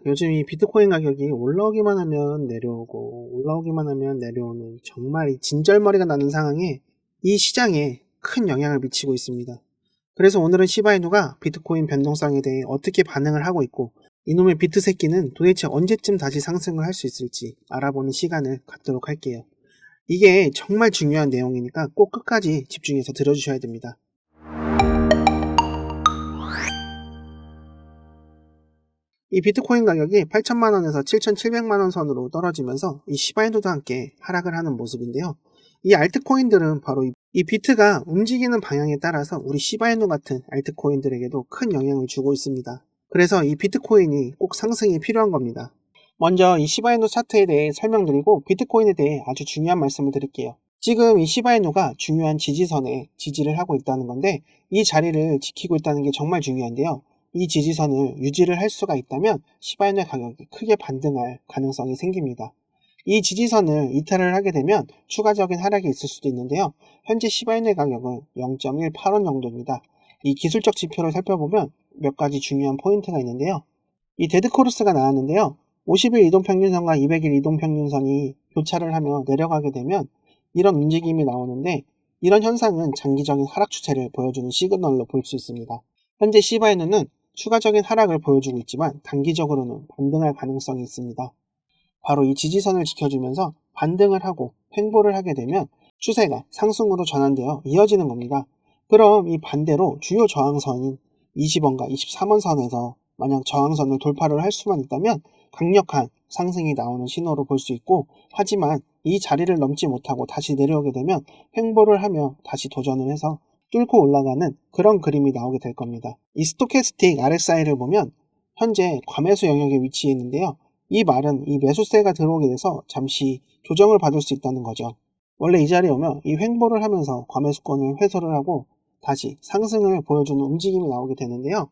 요즘 이 비트코인 가격이 올라오기만 하면 내려오고 올라오기만 하면 내려오는 정말 이 진절머리가 나는 상황에 이 시장에 큰 영향을 미치고 있습니다. 그래서 오늘은 시바이누가 비트코인 변동성에 대해 어떻게 반응을 하고 있고 이놈의 비트 새끼는 도대체 언제쯤 다시 상승을 할 수 있을지 알아보는 시간을 갖도록 할게요. 이게 정말 중요한 내용이니까 꼭 끝까지 집중해서 들어주셔야 됩니다. 이 비트코인 가격이 8천만 원에서 7,700만 원 선으로 떨어지면서 이 시바이누도 함께 하락을 하는 모습인데요. 이 알트코인들은 바로 이 비트가 움직이는 방향에 따라서 우리 시바이누 같은 알트코인들에게도 큰 영향을 주고 있습니다. 그래서 이 비트코인이 꼭 상승이 필요한 겁니다. 먼저 이 시바이누 차트에 대해 설명드리고 비트코인에 대해 아주 중요한 말씀을 드릴게요. 지금 이 시바이누가 중요한 지지선에 지지를 하고 있다는 건데 이 자리를 지키고 있다는 게 정말 중요한데요. 이 지지선을 유지를 할 수가 있다면 시바이누의 가격이 크게 반등할 가능성이 생깁니다. 이 지지선을 이탈을 하게 되면 추가적인 하락이 있을 수도 있는데요. 현재 시바이누의 가격은 0.185 정도입니다. 이 기술적 지표를 살펴보면 몇 가지 중요한 포인트가 있는데요. 이 데드코르스가 나왔는데요. 50일 이동평균선과 200일 이동평균선이 교차를 하며 내려가게 되면 이런 움직임이 나오는데 이런 현상은 장기적인 하락 추세를 보여주는 시그널로 볼 수 있습니다. 현재 시바이누는 추가적인 하락을 보여주고 있지만 단기적으로는 반등할 가능성이 있습니다. 바로 이 지지선을 지켜주면서 반등을 하고 횡보를 하게 되면 추세가 상승으로 전환되어 이어지는 겁니다. 그럼 이 반대로 주요 저항선인 20원과 23원 선에서 만약 저항선을 돌파를 할 수만 있다면 강력한 상승이 나오는 신호로 볼 수 있고, 하지만 이 자리를 넘지 못하고 다시 내려오게 되면 횡보를 하며 다시 도전을 해서 뚫고 올라가는 그런 그림이 나오게 될 겁니다. 이 스토캐스틱 RSI를 보면 현재 과매수 영역에 위치해 있는데요. 이 말은 이 매수세가 들어오게 돼서 잠시 조정을 받을 수 있다는 거죠. 원래 이 자리에 오면 이 횡보를 하면서 과매수권을 회수를 하고 다시 상승을 보여주는 움직임이 나오게 되는데요.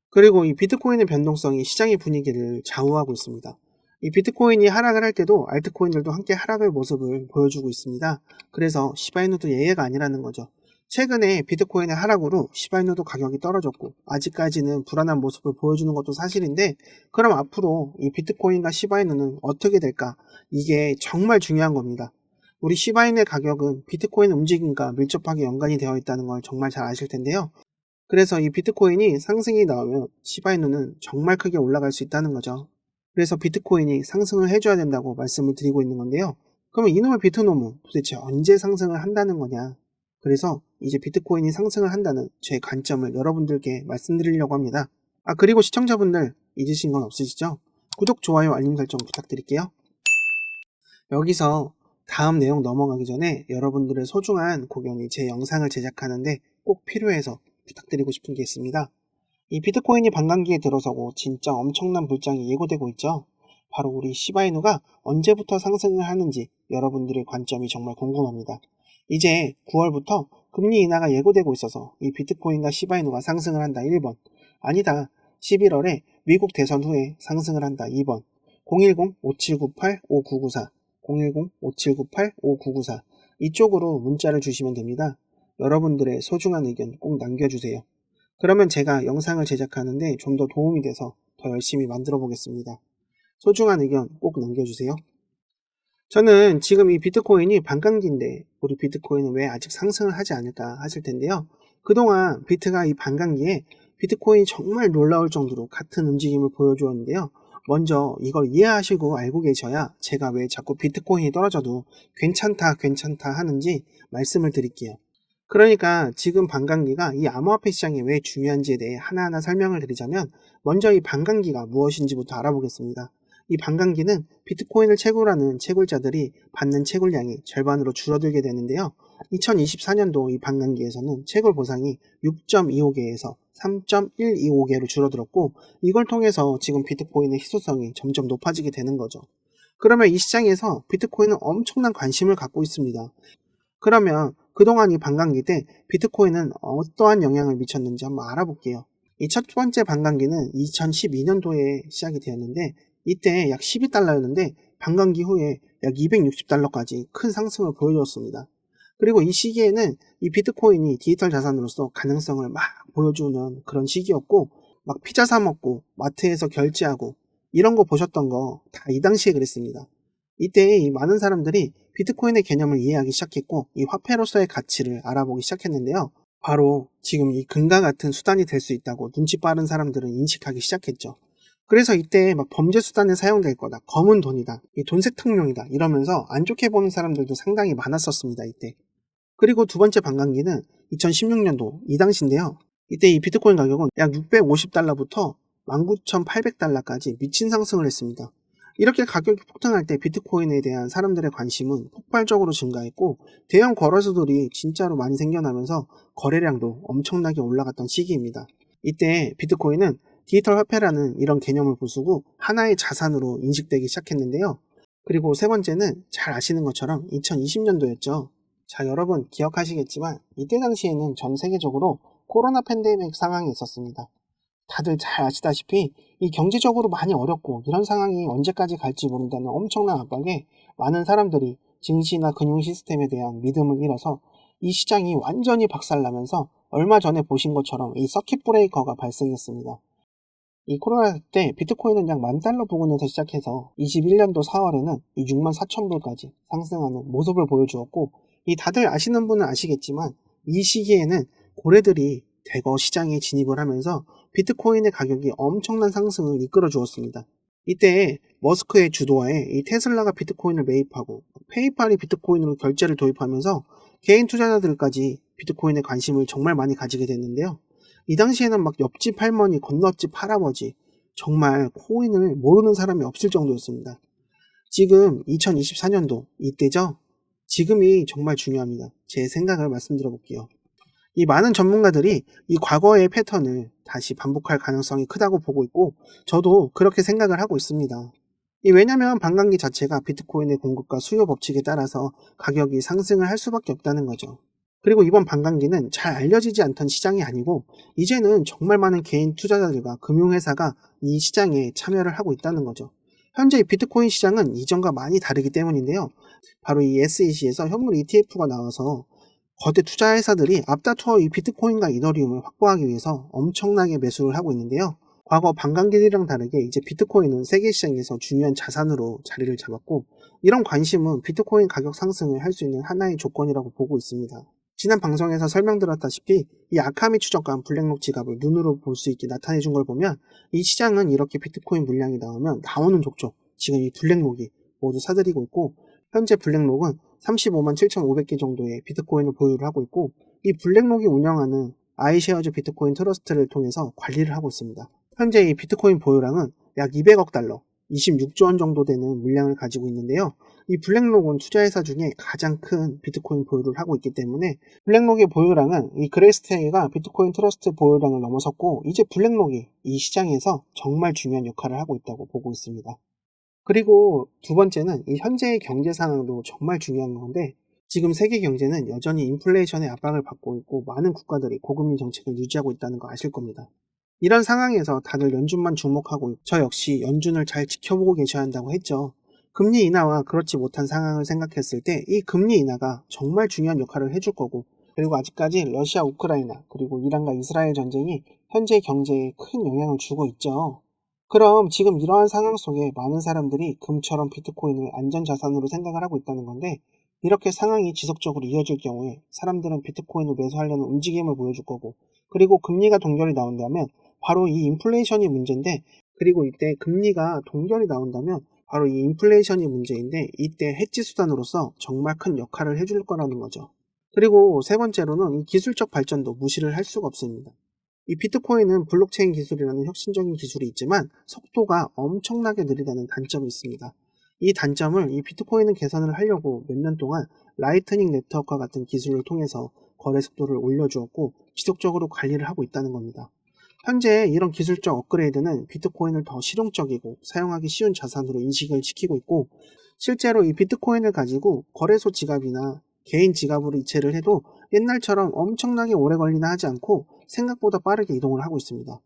그리고 이 비트코인의 변동성이 시장의 분위기를 좌우하고 있습니다. 이 비트코인이 하락을 할 때도 알트코인들도 함께 하락의 모습을 보여주고 있습니다. 그래서 시바이누도 예외가 아니라는 거죠. 최근에 비트코인의 하락으로 시바이누도 가격이 떨어졌고 아직까지는 불안한 모습을 보여주는 것도 사실인데, 그럼 앞으로 이 비트코인과 시바이누는 어떻게 될까? 이게 정말 중요한 겁니다. 우리 시바이누의 가격은 비트코인 움직임과 밀접하게 연관이 되어 있다는 걸 정말 잘 아실 텐데요. 그래서 이 비트코인이 상승이 나오면 시바이누는 정말 크게 올라갈 수 있다는 거죠. 그래서 비트코인이 상승을 해줘야 된다고 말씀을 드리고 있는 건데요. 그러면 이놈의 비트놈은 도대체 언제 상승을 한다는 거냐? 그래서 이제 비트코인이 상승을 한다는 제 관점을 여러분들께 말씀드리려고 합니다. 그리고 시청자분들 잊으신 건 없으시죠? 구독, 좋아요, 알림 설정 부탁드릴게요. 여기서 다음 내용 넘어가기 전에 여러분들의 소중한 고견이 제 영상을 제작하는데 꼭 필요해서 부탁드리고 싶은 게 있습니다. 이 비트코인이 반감기에 들어서고 진짜 엄청난 불장이 예고되고 있죠. 바로 우리 시바이누가 언제부터 상승을 하는지 여러분들의 관점이 정말 궁금합니다. 이제 9월부터 금리 인하가 예고되고 있어서 이 비트코인과 시바이누가 상승을 한다 1번, 아니다 11월에 미국 대선 후에 상승을 한다 2번, 010-5798-5994 010-5798-5994 이쪽으로 문자를 주시면 됩니다. 여러분들의 소중한 의견 꼭 남겨주세요. 그러면 제가 영상을 제작하는데 좀 더 도움이 돼서 더 열심히 만들어 보겠습니다. 소중한 의견 꼭 남겨주세요. 저는 지금 이 비트코인이 반감기인데 우리 비트코인은 왜 아직 상승을 하지 않을까 하실 텐데요. 그동안 비트가 이 반감기에 비트코인이 정말 놀라울 정도로 같은 움직임을 보여주었는데요. 먼저 이걸 이해하시고 알고 계셔야 제가 왜 자꾸 비트코인이 떨어져도 괜찮다 하는지 말씀을 드릴게요. 그러니까 지금 반감기가 이 암호화폐 시장이 왜 중요한지에 대해 하나하나 설명을 드리자면, 먼저 이 반감기가 무엇인지부터 알아보겠습니다. 이 반감기는 비트코인을 채굴하는 채굴자들이 받는 채굴량이 절반으로 줄어들게 되는데요. 2024년도 이 반감기에서는 채굴 보상이 6.25개에서 3.125개로 줄어들었고, 이걸 통해서 지금 비트코인의 희소성이 점점 높아지게 되는 거죠. 그러면 이 시장에서 비트코인은 엄청난 관심을 갖고 있습니다. 그러면 그동안 이 반감기 때 비트코인은 어떠한 영향을 미쳤는지 한번 알아볼게요. 이 첫 번째 반감기는 2012년도에 시작이 되었는데 이때 약 12달러였는데 반감기 후에 약 260달러까지 큰 상승을 보여주었습니다. 그리고 이 시기에는 이 비트코인이 디지털 자산으로서 가능성을 막 보여주는 그런 시기였고, 막 피자 사 먹고 마트에서 결제하고 이런 거 보셨던 거 다 이 당시에 그랬습니다. 이때 이 많은 사람들이 비트코인의 개념을 이해하기 시작했고 이 화폐로서의 가치를 알아보기 시작했는데요. 바로 지금 이 금과 같은 수단이 될 수 있다고 눈치 빠른 사람들은 인식하기 시작했죠. 그래서 이때 막 범죄 수단에 사용될 거다, 검은 돈이다, 이 돈세탁용이다 이러면서 안 좋게 보는 사람들도 상당히 많았었습니다. 이때. 그리고 두 번째 반감기는 2016년도 이 당시인데요. 이때 이 비트코인 가격은 약 650달러부터 19,800달러까지 미친 상승을 했습니다. 이렇게 가격이 폭등할 때 비트코인에 대한 사람들의 관심은 폭발적으로 증가했고 대형 거래소들이 진짜로 많이 생겨나면서 거래량도 엄청나게 올라갔던 시기입니다. 이때 비트코인은 디지털 화폐라는 이런 개념을 부수고 하나의 자산으로 인식되기 시작했는데요. 그리고 세 번째는 잘 아시는 것처럼 2020년도였죠. 자, 여러분 기억하시겠지만 이때 당시에는 전 세계적으로 코로나 팬데믹 상황이 있었습니다. 다들 잘 아시다시피 이 경제적으로 많이 어렵고 이런 상황이 언제까지 갈지 모른다는 엄청난 압박에 많은 사람들이 증시나 금융 시스템에 대한 믿음을 잃어서 이 시장이 완전히 박살나면서 얼마 전에 보신 것처럼 이 서킷 브레이커가 발생했습니다. 이 코로나 때 비트코인은 약 10,000달러 부근에서 시작해서 21년도 4월에는 이 64,000불까지 상승하는 모습을 보여주었고 이 다들 아시는 분은 아시겠지만 이 시기에는 고래들이 대거 시장에 진입을 하면서 비트코인의 가격이 엄청난 상승을 이끌어 주었습니다. 이때 머스크의 주도하에 이 테슬라가 비트코인을 매입하고 페이팔이 비트코인으로 결제를 도입하면서 개인 투자자들까지 비트코인에 관심을 정말 많이 가지게 됐는데요. 이 당시에는 막 옆집 할머니, 건너집 할아버지, 정말 코인을 모르는 사람이 없을 정도였습니다. 지금 2024년도 이때죠? 지금이 정말 중요합니다. 제 생각을 말씀드려 볼게요. 이 많은 전문가들이 이 과거의 패턴을 다시 반복할 가능성이 크다고 보고 있고 저도 그렇게 생각을 하고 있습니다. 왜냐면 반감기 자체가 비트코인의 공급과 수요 법칙에 따라서 가격이 상승을 할 수밖에 없다는 거죠. 그리고 이번 반감기는 잘 알려지지 않던 시장이 아니고 이제는 정말 많은 개인 투자자들과 금융회사가 이 시장에 참여를 하고 있다는 거죠. 현재 이 비트코인 시장은 이전과 많이 다르기 때문인데요. 바로 이 SEC에서 현물 ETF가 나와서 거대 투자회사들이 앞다투어 이 비트코인과 이더리움을 확보하기 위해서 엄청나게 매수를 하고 있는데요. 과거 반감기들이랑 다르게 이제 비트코인은 세계 시장에서 중요한 자산으로 자리를 잡았고 이런 관심은 비트코인 가격 상승을 할 수 있는 하나의 조건이라고 보고 있습니다. 지난 방송에서 설명드렸다시피 이 아카미 추적관 블랙록 지갑을 눈으로 볼 수 있게 나타내 준 걸 보면 이 시장은 이렇게 비트코인 물량이 나오면 나오는 족족 지금 이 블랙록이 모두 사들이고 있고 현재 블랙록은 35만 7,500개 정도의 비트코인을 보유를 하고 있고 이 블랙록이 운영하는 아이쉐어즈 비트코인 트러스트를 통해서 관리를 하고 있습니다. 현재 이 비트코인 보유량은 약 200억 달러, 26조 원 정도 되는 물량을 가지고 있는데요. 이 블랙록은 투자회사 중에 가장 큰 비트코인 보유를 하고 있기 때문에 블랙록의 보유량은 이 그레이스테이가 비트코인 트러스트 보유량을 넘어섰고 이제 블랙록이 이 시장에서 정말 중요한 역할을 하고 있다고 보고 있습니다. 그리고 두 번째는 이 현재의 경제 상황도 정말 중요한 건데 지금 세계 경제는 여전히 인플레이션의 압박을 받고 있고 많은 국가들이 고금리 정책을 유지하고 있다는 거 아실 겁니다. 이런 상황에서 다들 연준만 주목하고 저 역시 연준을 잘 지켜보고 계셔야 한다고 했죠. 금리 인하와 그렇지 못한 상황을 생각했을 때 이 금리 인하가 정말 중요한 역할을 해줄 거고 그리고 아직까지 러시아, 우크라이나 그리고 이란과 이스라엘 전쟁이 현재 경제에 큰 영향을 주고 있죠. 그럼 지금 이러한 상황 속에 많은 사람들이 금처럼 비트코인을 안전자산으로 생각을 하고 있다는 건데 이렇게 상황이 지속적으로 이어질 경우에 사람들은 비트코인을 매수하려는 움직임을 보여줄 거고 그리고 금리가 동결이 나온다면 바로 이 인플레이션이 문제인데 그리고 이때 금리가 동결이 나온다면 바로 이 인플레이션이 문제인데 이때 해지 수단으로서 정말 큰 역할을 해줄 거라는 거죠. 그리고 세 번째로는 이 기술적 발전도 무시를 할 수가 없습니다. 이 비트코인은 블록체인 기술이라는 혁신적인 기술이 있지만 속도가 엄청나게 느리다는 단점이 있습니다. 이 단점을 이 비트코인은 개선을 하려고 몇 년 동안 라이트닝 네트워크와 같은 기술을 통해서 거래 속도를 올려주었고 지속적으로 관리를 하고 있다는 겁니다. 현재 이런 기술적 업그레이드는 비트코인을 더 실용적이고 사용하기 쉬운 자산으로 인식을 시키고 있고 실제로 이 비트코인을 가지고 거래소 지갑이나 개인 지갑으로 이체를 해도 옛날처럼 엄청나게 오래 걸리나 하지 않고 생각보다 빠르게 이동을 하고 있습니다.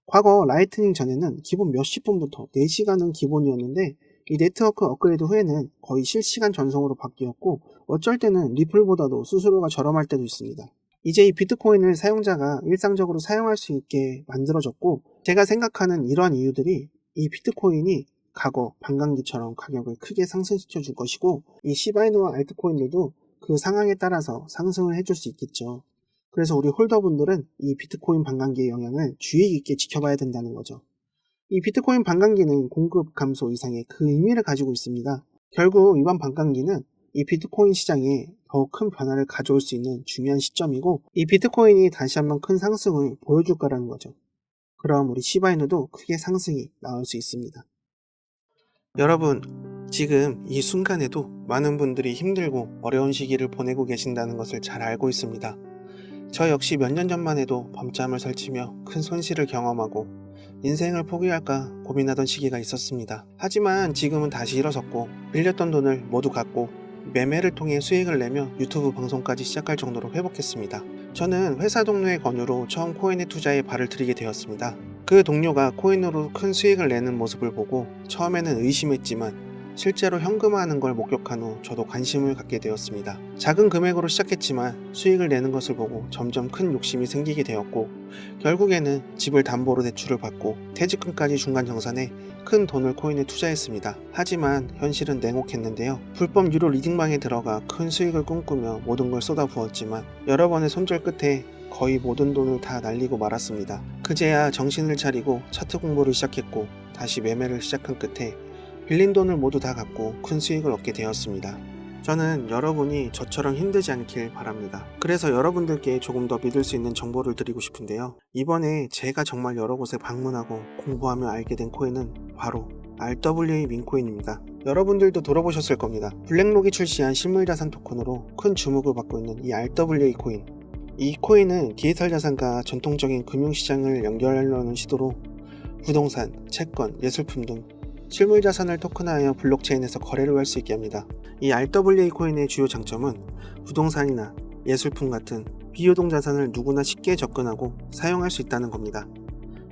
과거 라이트닝 전에는 기본 몇십 분부터 4시간은 기본이었는데 이 네트워크 업그레이드 후에는 거의 실시간 전송으로 바뀌었고 어쩔 때는 리플보다도 수수료가 저렴할 때도 있습니다. 이제 이 비트코인을 사용자가 일상적으로 사용할 수 있게 만들어졌고 제가 생각하는 이러한 이유들이 이 비트코인이 과거 반감기처럼 가격을 크게 상승시켜 줄 것이고, 이 시바이누와 알트코인들도 그 상황에 따라서 상승을 해줄 수 있겠죠. 그래서 우리 홀더분들은 이 비트코인 반감기의 영향을 주의 깊게 지켜봐야 된다는 거죠. 이 비트코인 반감기는 공급 감소 이상의 그 의미를 가지고 있습니다. 결국 이번 반감기는 이 비트코인 시장에 더 큰 변화를 가져올 수 있는 중요한 시점이고, 이 비트코인이 다시 한번 큰 상승을 보여줄 거라는 거죠. 그럼 우리 시바이누도 크게 상승이 나올 수 있습니다. 여러분, 지금 이 순간에도 많은 분들이 힘들고 어려운 시기를 보내고 계신다는 것을 잘 알고 있습니다. 저 역시 몇 년 전만 해도 밤잠을 설치며 큰 손실을 경험하고 인생을 포기할까 고민하던 시기가 있었습니다. 하지만 지금은 다시 일어섰고 빌렸던 돈을 모두 갚고 매매를 통해 수익을 내며 유튜브 방송까지 시작할 정도로 회복했습니다. 저는 회사 동료의 권유로 처음 코인에 투자에 발을 들이게 되었습니다. 그 동료가 코인으로 큰 수익을 내는 모습을 보고 처음에는 의심했지만 실제로 현금화하는 걸 목격한 후 저도 관심을 갖게 되었습니다. 작은 금액으로 시작했지만 수익을 내는 것을 보고 점점 큰 욕심이 생기게 되었고, 결국에는 집을 담보로 대출을 받고 퇴직금까지 중간 정산해 큰 돈을 코인에 투자했습니다. 하지만 현실은 냉혹했는데요. 불법 유료 리딩방에 들어가 큰 수익을 꿈꾸며 모든 걸 쏟아부었지만 여러 번의 손절 끝에 거의 모든 돈을 다 날리고 말았습니다. 그제야 정신을 차리고 차트 공부를 시작했고 다시 매매를 시작한 끝에 빌린 돈을 모두 다 갚고 큰 수익을 얻게 되었습니다. 저는 여러분이 저처럼 힘들지 않길 바랍니다. 그래서 여러분들께 조금 더 믿을 수 있는 정보를 드리고 싶은데요. 이번에 제가 정말 여러 곳에 방문하고 공부하며 알게 된 코인은 바로 RWA 민코인입니다. 여러분들도 들어보셨을 겁니다. 블랙록이 출시한 실물자산 토큰으로 큰 주목을 받고 있는 이 RWA 코인. 이 코인은 디지털 자산과 전통적인 금융시장을 연결하려는 시도로 부동산, 채권, 예술품 등 실물 자산을 토큰화하여 블록체인에서 거래를 할 수 있게 합니다. 이 RWA 코인의 주요 장점은 부동산이나 예술품 같은 비유동 자산을 누구나 쉽게 접근하고 사용할 수 있다는 겁니다.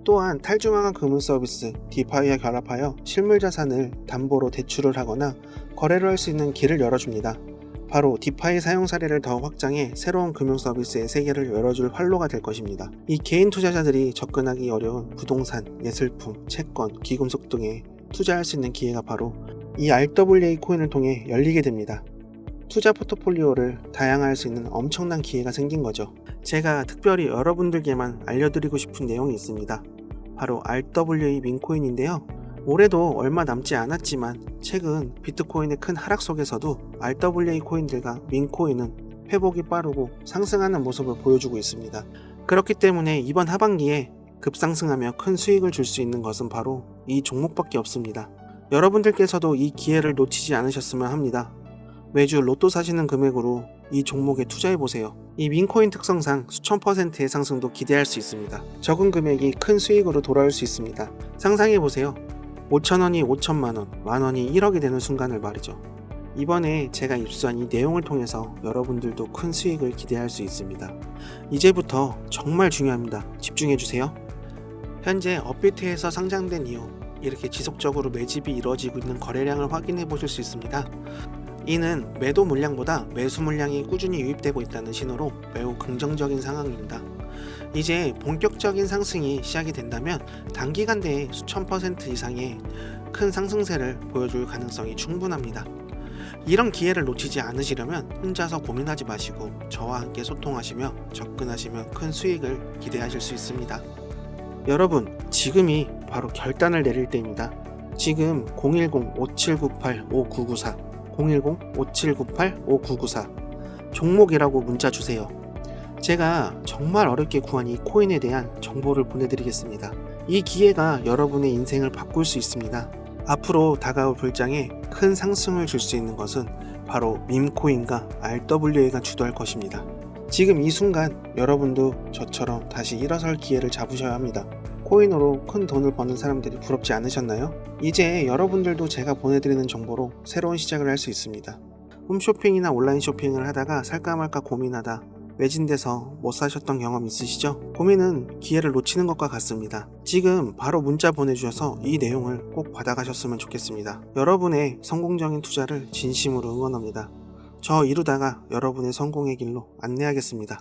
또한 탈중앙화 금융 서비스 디파이와 결합하여 실물 자산을 담보로 대출을 하거나 거래를 할 수 있는 길을 열어줍니다. 바로 디파이 사용 사례를 더 확장해 새로운 금융 서비스의 세계를 열어줄 활로가 될 것입니다. 이 개인 투자자들이 접근하기 어려운 부동산, 예술품, 채권, 기금속 등에 투자할 수 있는 기회가 바로 이 RWA 코인을 통해 열리게 됩니다. 투자 포트폴리오를 다양화할 수 있는 엄청난 기회가 생긴 거죠. 제가 특별히 여러분들께만 알려드리고 싶은 내용이 있습니다. 바로 RWA 민코인인데요. 올해도 얼마 남지 않았지만 최근 비트코인의 큰 하락 속에서도 RWA 코인들과 민코인은 회복이 빠르고 상승하는 모습을 보여주고 있습니다. 그렇기 때문에 이번 하반기에 급상승하며 큰 수익을 줄 수 있는 것은 바로 이 종목밖에 없습니다. 여러분들께서도 이 기회를 놓치지 않으셨으면 합니다. 매주 로또 사시는 금액으로 이 종목에 투자해보세요. 이 민코인 특성상 수천 %의 상승도 기대할 수 있습니다. 적은 금액이 큰 수익으로 돌아올 수 있습니다. 상상해보세요. 5천원이 5천만원, 만원이 1억이 되는 순간을 말이죠. 이번에 제가 입수한 이 내용을 통해서 여러분들도 큰 수익을 기대할 수 있습니다. 이제부터 정말 중요합니다. 집중해주세요. 현재 업비트에서 상장된 이후 이렇게 지속적으로 매집이 이루어지고 있는 거래량을 확인해 보실 수 있습니다. 이는 매도 물량보다 매수 물량이 꾸준히 유입되고 있다는 신호로 매우 긍정적인 상황입니다. 이제 본격적인 상승이 시작이 된다면 단기간 내에 수천 % 이상의 큰 상승세를 보여줄 가능성이 충분합니다. 이런 기회를 놓치지 않으시려면 혼자서 고민하지 마시고 저와 함께 소통하시며 접근하시면 큰 수익을 기대하실 수 있습니다. 여러분, 지금이 바로 결단을 내릴 때입니다. 지금 010-5798-5994 010-5798-5994 종목이라고 문자 주세요. 제가 정말 어렵게 구한 이 코인에 대한 정보를 보내드리겠습니다. 이 기회가 여러분의 인생을 바꿀 수 있습니다. 앞으로 다가올 불장에 큰 상승을 줄 수 있는 것은 바로 밈코인과 RWA가 주도할 것입니다. 지금 이 순간 여러분도 저처럼 다시 일어설 기회를 잡으셔야 합니다. 코인으로 큰 돈을 버는 사람들이 부럽지 않으셨나요? 이제 여러분들도 제가 보내드리는 정보로 새로운 시작을 할 수 있습니다. 홈쇼핑이나 온라인 쇼핑을 하다가 살까 말까 고민하다 매진돼서 못 사셨던 경험 있으시죠? 고민은 기회를 놓치는 것과 같습니다. 지금 바로 문자 보내주셔서 이 내용을 꼭 받아가셨으면 좋겠습니다. 여러분의 성공적인 투자를 진심으로 응원합니다. 저 이루다가 여러분의 성공의 길로 안내하겠습니다.